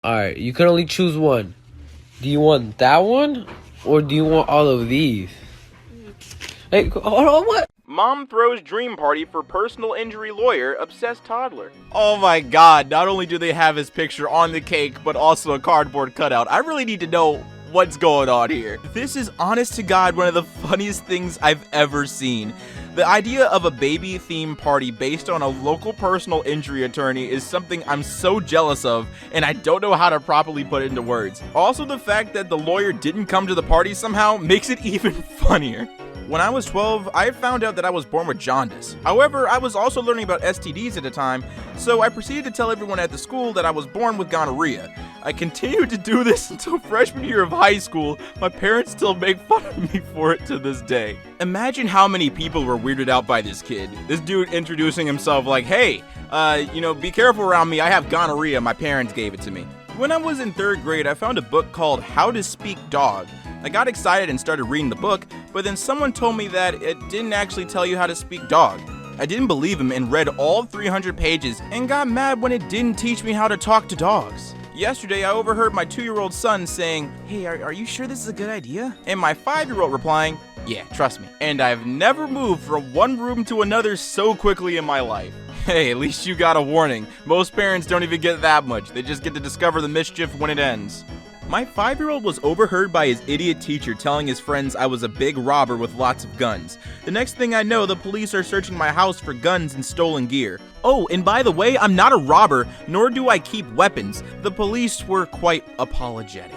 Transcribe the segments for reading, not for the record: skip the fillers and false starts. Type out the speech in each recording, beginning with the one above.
Alright, you can only choose one. Do you want that one? Or do you want all of these? Hey, hold on, what? Mom throws dream party for personal injury lawyer, obsessed toddler. Oh my god, not only do they have his picture on the cake, but also a cardboard cutout. I really need to know what's going on here. This is honest to God one of the funniest things I've ever seen. The idea of a baby theme party based on a local personal injury attorney is something I'm so jealous of, and I don't know how to properly put it into words. Also, the fact that the lawyer didn't come to the party somehow makes it even funnier. When I was 12, I found out that I was born with jaundice. However, I was also learning about STDs at the time, so I proceeded to tell everyone at the school that I was born with gonorrhea. I continued to do this until freshman year of high school. My parents still make fun of me for it to this day. Imagine how many people were weirded out by this kid. This dude introducing himself like, hey, be careful around me, I have gonorrhea, my parents gave it to me. When I was in 3rd grade, I found a book called How to Speak Dog. I got excited and started reading the book, but then someone told me that it didn't actually tell you how to speak dog. I didn't believe him and read all 300 pages and got mad when it didn't teach me how to talk to dogs. Yesterday, I overheard my 2-year-old son saying, hey, are you sure this is a good idea? And my 5-year-old replying, yeah, trust me. And I've never moved from one room to another so quickly in my life. Hey, at least you got a warning. Most parents don't even get that much. They just get to discover the mischief when it ends. My 5-year-old was overheard by his idiot teacher telling his friends I was a big robber with lots of guns. The next thing I know, the police are searching my house for guns and stolen gear. Oh, and by the way, I'm not a robber, nor do I keep weapons. The police were quite apologetic.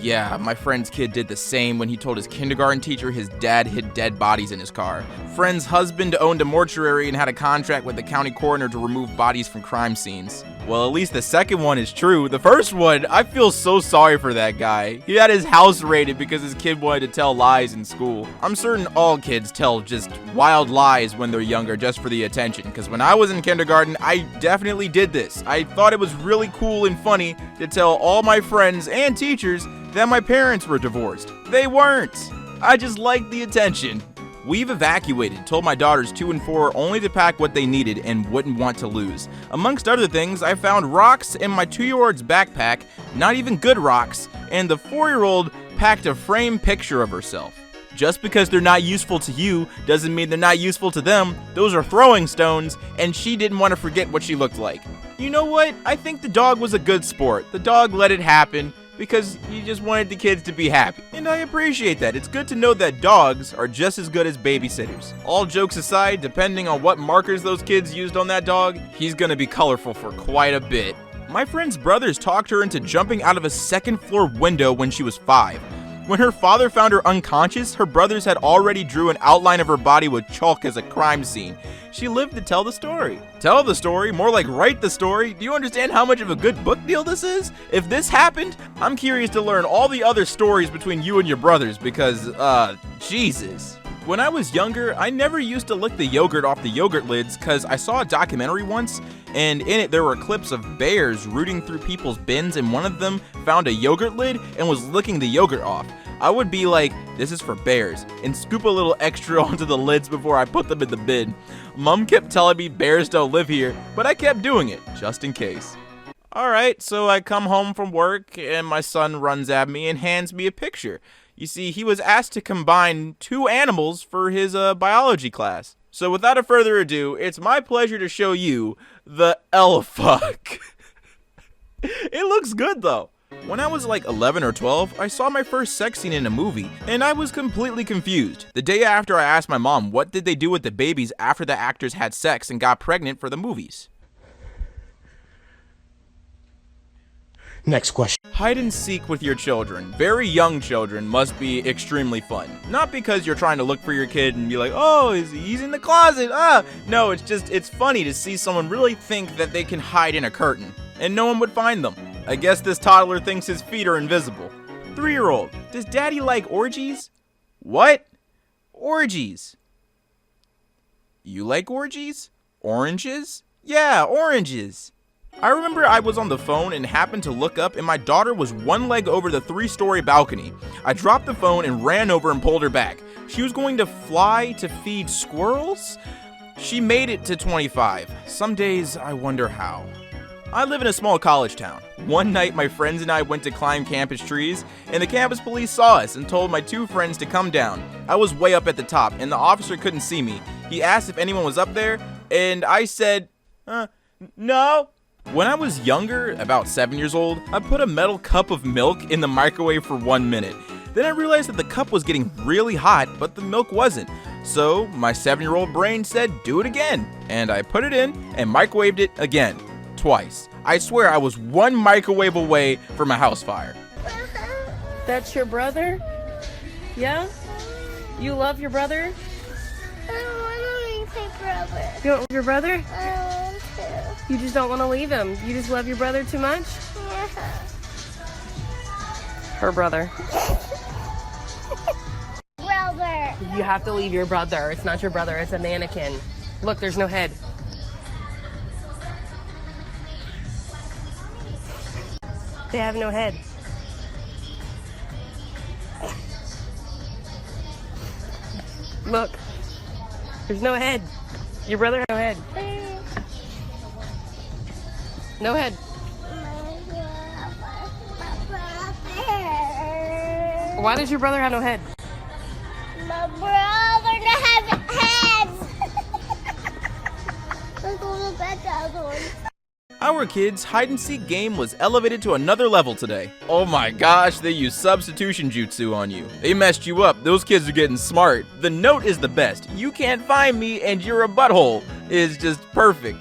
Yeah, my friend's kid did the same when he told his kindergarten teacher his dad hid dead bodies in his car. Friend's husband owned a mortuary and had a contract with the county coroner to remove bodies from crime scenes. Well, at least the second one is true. The first one, I feel so sorry for that guy. He had his house raided because his kid wanted to tell lies in school. I'm certain all kids tell just wild lies when they're younger just for the attention, because when I was in kindergarten, I definitely did this. I thought it was really cool and funny to tell all my friends and teachers that my parents were divorced. They weren't. I just liked the attention. We've evacuated, told my daughters 2 and 4 only to pack what they needed and wouldn't want to lose. Amongst other things, I found rocks in my 2-year-old's backpack, not even good rocks, and the 4-year-old packed a framed picture of herself. Just because they're not useful to you doesn't mean they're not useful to them. Those are throwing stones, and she didn't want to forget what she looked like. You know what? I think the dog was a good sport. The dog let it happen because he just wanted the kids to be happy. And I appreciate that. It's good to know that dogs are just as good as babysitters. All jokes aside, depending on what markers those kids used on that dog, he's gonna be colorful for quite a bit. My friend's brothers talked her into jumping out of a 2nd floor window when she was 5. When her father found her unconscious, her brothers had already drew an outline of her body with chalk as a crime scene. She lived to tell the story. Tell the story, more like write the story. Do you understand how much of a good book deal this is? If this happened, I'm curious to learn all the other stories between you and your brothers because, Jesus. When I was younger, I never used to lick the yogurt off the yogurt lids because I saw a documentary once, and in it there were clips of bears rooting through people's bins, and one of them found a yogurt lid and was licking the yogurt off. I would be like, this is for bears, and scoop a little extra onto the lids before I put them in the bin. Mom kept telling me bears don't live here, but I kept doing it, just in case. Alright, so I come home from work, and my son runs at me and hands me a picture. You see, he was asked to combine 2 animals for his biology class. So without a further ado, it's my pleasure to show you the elefuck. It looks good though. When I was like 11 or 12, I saw my first sex scene in a movie, and I was completely confused. The day after, I asked my mom what did they do with the babies after the actors had sex and got pregnant for the movies. Next question. Hide and seek with your children, very young children, must be extremely fun. Not because you're trying to look for your kid and be like, oh, he's in the closet, No, it's funny to see someone really think that they can hide in a curtain, and no one would find them. I guess this toddler thinks his feet are invisible. 3-year-old, does daddy like orgies? What? Orgies. You like orgies? Oranges? Yeah, oranges. I remember I was on the phone and happened to look up, and my daughter was one leg over the 3-story balcony. I dropped the phone and ran over and pulled her back. She was going to fly to feed squirrels? She made it to 25. Some days I wonder how. I live in a small college town. One night, my friends and I went to climb campus trees, and the campus police saw us and told my 2 friends to come down. I was way up at the top, and the officer couldn't see me. He asked if anyone was up there, and I said, no. When I was younger, about 7 years old, I put a metal cup of milk in the microwave for 1 minute. Then I realized that the cup was getting really hot, but the milk wasn't. So my 7-year-old brain said, do it again. And I put it in and microwaved it again. Twice. I swear I was 1 microwave away from a house fire. That's your brother? Yeah? You love your brother? I don't want to leave my brother. You don't love your brother? I don't want to. You just don't want to leave him. You just love your brother too much? Yeah. Her brother. Brother. You have to leave your brother. It's not your brother, it's a mannequin. Look, there's no head. They have no head. Look, there's no head. Your brother has no head. No head. Why does your brother have no head? My brother has heads. Let's go back to the other one. Our kids' hide-and-seek game was elevated to another level today. Oh my gosh, they used substitution jutsu on you. They messed you up. Those kids are getting smart. The note is the best. You can't find me and you're a butthole. Is just perfect.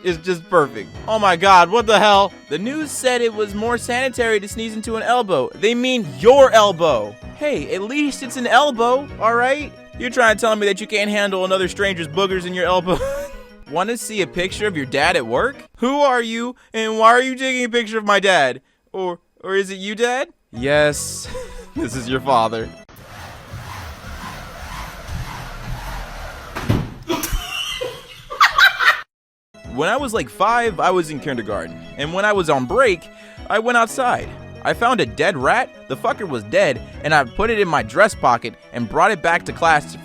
It's just perfect. Oh my god, what the hell? The news said it was more sanitary to sneeze into an elbow. They mean your elbow. Hey, at least it's an elbow, alright? You're trying to tell me that you can't handle another stranger's boogers in your elbow? Want to see a picture of your dad at work? Who are you, and why are you taking a picture of my dad? Or is it you, Dad? Yes, this is your father. When I was like 5, I was in kindergarten, and when I was on break, I went outside. I found a dead rat, the fucker was dead, and I put it in my dress pocket and brought it back to class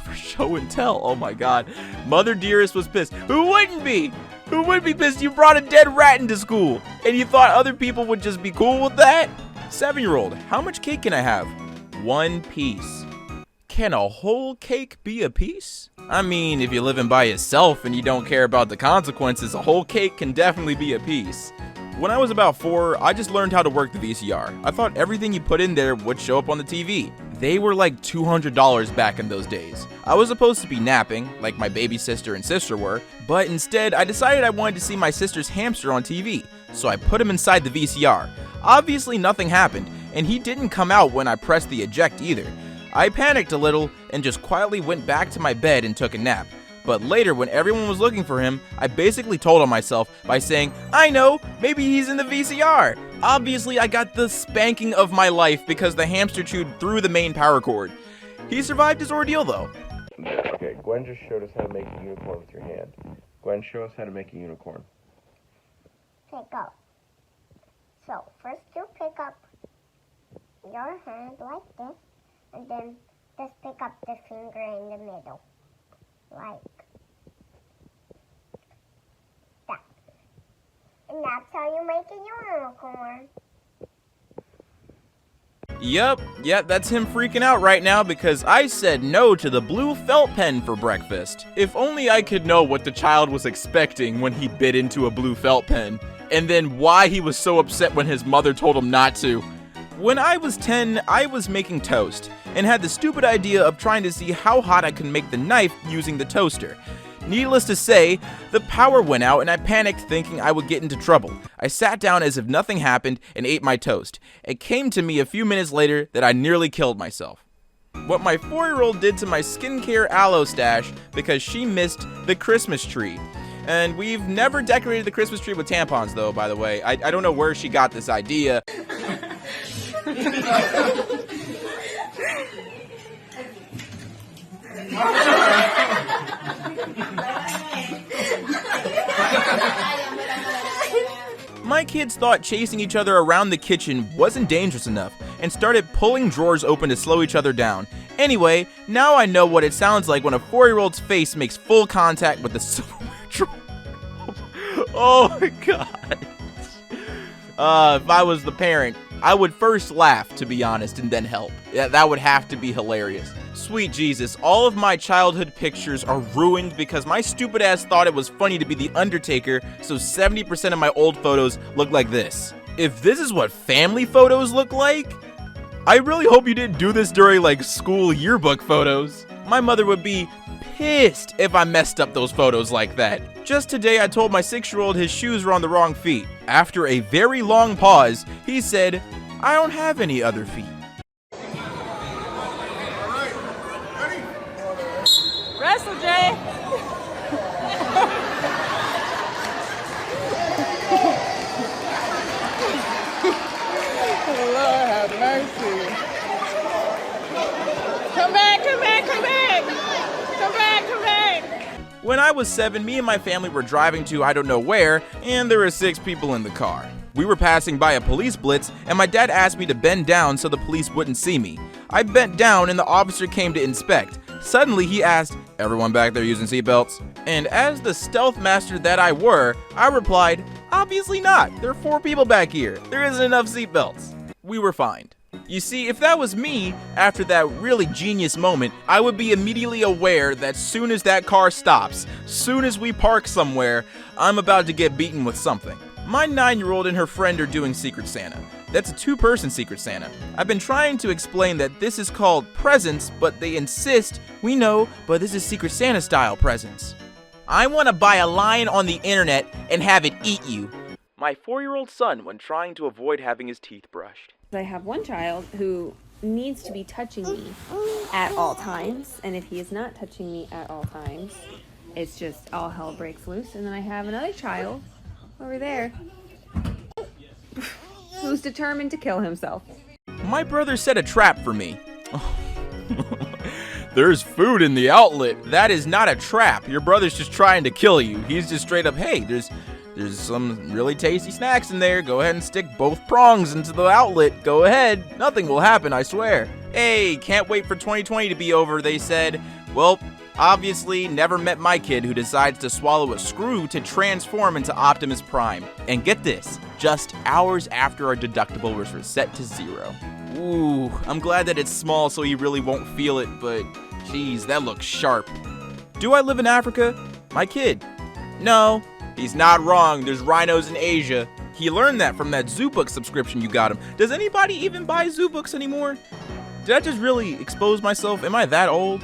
for show and tell. Oh my god. Mother Dearest was pissed. Who wouldn't be? Who would be pissed? You brought a dead rat into school, and you thought other people would just be cool with that? 7-year-old, how much cake can I have? 1 piece. Can a whole cake be a piece? I mean, if you're living by yourself and you don't care about the consequences, a whole cake can definitely be a piece. When I was about 4, I just learned how to work the VCR. I thought everything you put in there would show up on the TV. They were like $200 back in those days. I was supposed to be napping, like my baby sister and sister were, but instead I decided I wanted to see my sister's hamster on TV, so I put him inside the VCR. Obviously nothing happened, and he didn't come out when I pressed the eject either. I panicked a little and just quietly went back to my bed and took a nap. But later, when everyone was looking for him, I basically told on myself by saying, I know, maybe he's in the VCR. Obviously, I got the spanking of my life because the hamster chewed through the main power cord. He survived his ordeal though. Okay, Gwen just showed us how to make a unicorn with your hand. Gwen, show us how to make a unicorn. Okay, go. So, first you pick up your hand like this, and then just pick up the finger in the middle. Like that. And that's how you make a unicorn. Yep, that's him freaking out right now because I said no to the blue felt pen for breakfast. If only I could know what the child was expecting when he bit into a blue felt pen, and then why he was so upset when his mother told him not to. When I was 10, I was making toast, and had the stupid idea of trying to see how hot I could make the knife using the toaster. Needless to say, the power went out and I panicked thinking I would get into trouble. I sat down as if nothing happened and ate my toast. It came to me a few minutes later that I nearly killed myself. What my 4-year-old did to my skincare aloe stash because she missed the Christmas tree. And we've never decorated the Christmas tree with tampons though, by the way. I don't know where she got this idea. My kids thought chasing each other around the kitchen wasn't dangerous enough and started pulling drawers open to slow each other down. Anyway, now I know what it sounds like when a 4-year-old's face makes full contact with the silverware drawer. Oh my god. If I was the parent, I would first laugh, to be honest, and then help. Yeah, that would have to be hilarious. Sweet Jesus, all of my childhood pictures are ruined because my stupid ass thought it was funny to be the Undertaker, so 70% of my old photos look like this. If this is what family photos look like, I really hope you didn't do this during like school yearbook photos. My mother would be pissed if I messed up those photos like that. Just today I told my 6-year-old his shoes were on the wrong feet. After a very long pause, he said, "I don't have any other feet." Wrestle, Jay. Lord have mercy. Come back, come back, come back. Come back, come back. When I was 7, me and my family were driving to I don't know where, and there were 6 people in the car. We were passing by a police blitz, and my dad asked me to bend down so the police wouldn't see me. I bent down, and the officer came to inspect. Suddenly, he asked, "Everyone back there using seatbelts?" And as the stealth master that I were, I replied, "Obviously not. There are 4 people back here. There isn't enough seatbelts." We were fined. You see, if that was me, after that really genius moment, I would be immediately aware that soon as that car stops, soon as we park somewhere, I'm about to get beaten with something. My 9-year-old and her friend are doing Secret Santa. That's a 2-person Secret Santa. I've been trying to explain that this is called presents, but they insist, "We know, but this is Secret Santa style presents." I want to buy a lion on the internet and have it eat you. My 4-year-old son when trying to avoid having his teeth brushed. I have one child who needs to be touching me at all times, and if he is not touching me at all times, it's just all hell breaks loose. And then I have another child over there who's determined to kill himself. My brother set a trap for me. There's food in the outlet. That is not a trap. Your brother's just trying to kill you. He's just straight up, "Hey, there's some really tasty snacks in there. Go ahead and stick both prongs into the outlet. Go ahead. Nothing will happen, I swear." Hey, can't wait for 2020 to be over, they said. Well, obviously never met my kid who decides to swallow a screw to transform into Optimus Prime. And get this, just hours after our deductible was reset to 0. Ooh, I'm glad that it's small so he really won't feel it, but geez, that looks sharp. Do I live in Africa? My kid? No. He's not wrong, there's rhinos in Asia. He learned that from that zoo book subscription you got him. Does anybody even buy zoo books anymore? Did I just really expose myself? Am I that old?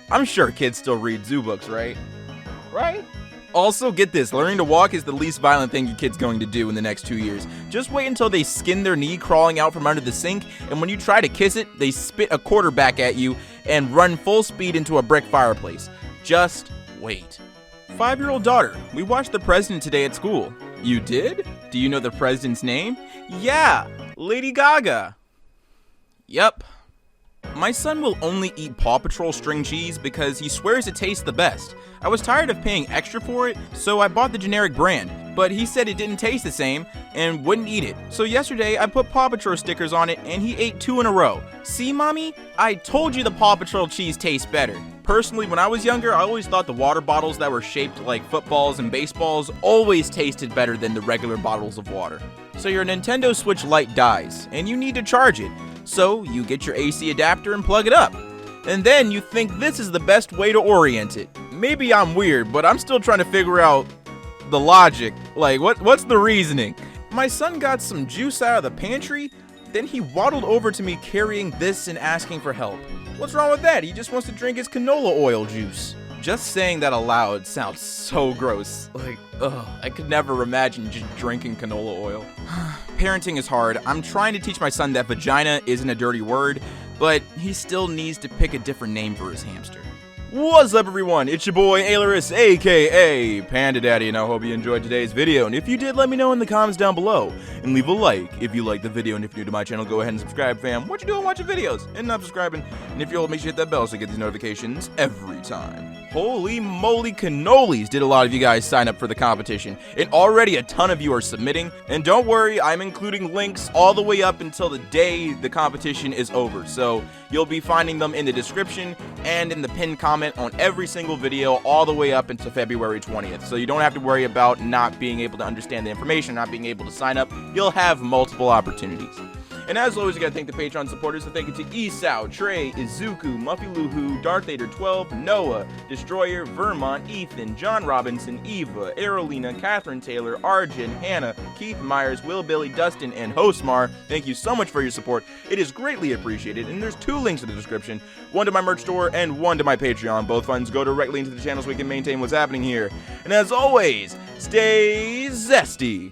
I'm sure kids still read zoo books, right? Right? Also, get this, learning to walk is the least violent thing your kid's going to do in the next 2 years. Just wait until they skin their knee crawling out from under the sink, and when you try to kiss it, they spit a quarterback at you and run full speed into a brick fireplace. Just wait. 5-year-old daughter, we watched the president today at school. You did? Do you know the president's name? Yeah, Lady Gaga. Yep. My son will only eat Paw Patrol string cheese because he swears it tastes the best. I was tired of paying extra for it, so I bought the generic brand, but he said it didn't taste the same and wouldn't eat it. So yesterday I put Paw Patrol stickers on it and he ate 2 in a row. See, Mommy? I told you the Paw Patrol cheese tastes better. Personally, when I was younger, I always thought the water bottles that were shaped like footballs and baseballs always tasted better than the regular bottles of water. So your Nintendo Switch Lite dies, and you need to charge it. So you get your AC adapter and plug it up. And then you think this is the best way to orient it. Maybe I'm weird, but I'm still trying to figure out the logic. Like, what's the reasoning? My son got some juice out of the pantry, then he waddled over to me carrying this and asking for help. What's wrong with that? He just wants to drink his canola oil juice. Just saying that aloud sounds so gross. Like, ugh, I could never imagine just drinking canola oil. Parenting is hard. I'm trying to teach my son that vagina isn't a dirty word, but he still needs to pick a different name for his hamster. What's up, everyone? It's your boy Ailurus, aka Panda Daddy, and I hope you enjoyed today's video. And if you did, let me know in the comments down below. And leave a like if you liked the video. And if you're new to my channel, go ahead and subscribe, fam. What you doing watching videos and not subscribing? And if you'll, make sure you hit that bell so you get these notifications every time. Holy moly cannolis, did a lot of you guys sign up for the competition. And already a ton of you are submitting. And don't worry, I'm including links all the way up until the day the competition is over. So you'll be finding them in the description and in the pinned comment on every single video all the way up until February 20th. So you don't have to worry about not being able to understand the information, not being able to sign up. You'll have multiple opportunities. And as always, you gotta thank the Patreon supporters. So thank you to Esau, Trey, Izuku, Muffy Luhu, Darth Vader 12, Noah, Destroyer, Vermont, Ethan, John Robinson, Eva, Arolina, Catherine Taylor, Arjun, Hannah, Keith Myers, Will Billy, Dustin, and Hostmar. Thank you so much for your support. It is greatly appreciated. And there's 2 links in the description, one to my merch store and one to my Patreon. Both funds go directly into the channel so we can maintain what's happening here. And as always, stay zesty.